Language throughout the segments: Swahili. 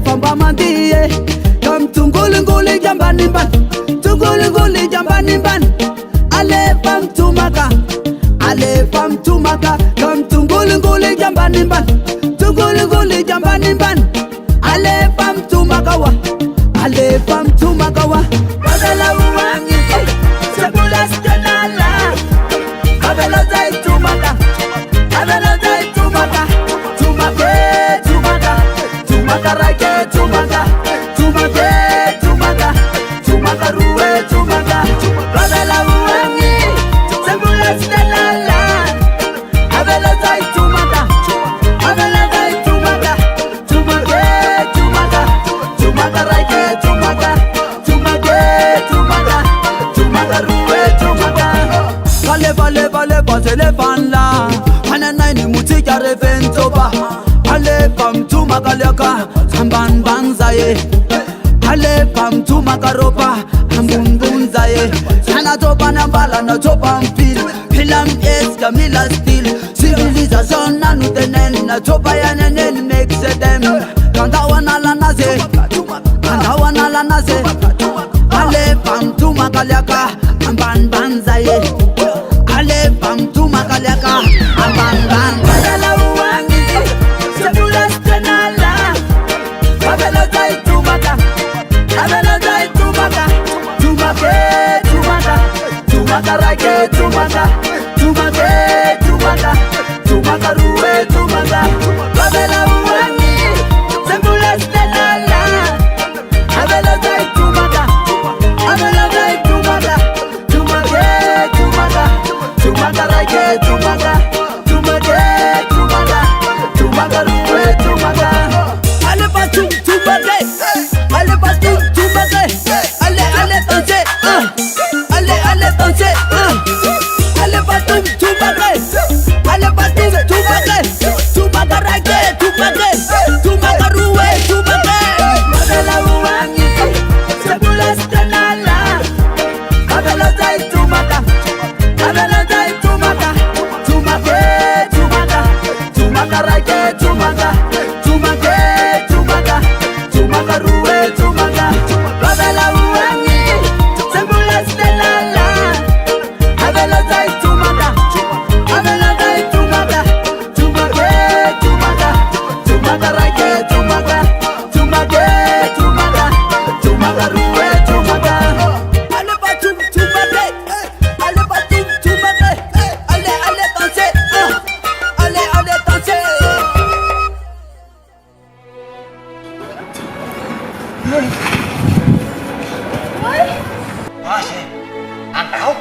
famba mandiye kam tunguli jambani ban tunguli jambani ban ale fam tumaka kam tunguli jambani ban tunguli jambani ban ale fam tumaka wa badala wangi sebula stenala abela zai tumaka rake tumaka ruwe tumaka badala wangi sebula stenala abela zai tumaka rake tumaka ruwe tumaka vale bazele fanla hanana ni mutika reventoba ale pam tumaka leka samban banzaye ale pam tumaka ropa ambunzaye sana topa nambala na topa mpil pilam es kamila stil civilisation na nutenen na topa ya nenen make them kanda wana la naze ale pam tumaka leka amban banzaye ale pam tumaka leka amban banzaye rake tumaka ruwe tumaka babela wangi sembula stenala abela zai tumaka rake tumaka ruwe tumaka ale patum tumaka ale danser ale danser ale patum tumaka rake tumaka ruwe tumaka badala wangi sebula stenala abela zai tumaka rake tumaka ruwe tumaka babela wangi sebula stenala abela zai tumaka rake tumaka ruwe tumaka ale patum tumaka ale danser ale danser Masih, antau,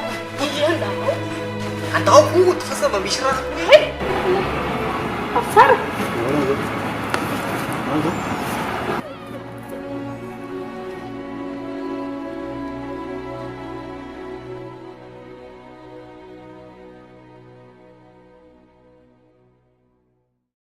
antau ku terasa berbicara. Pasar.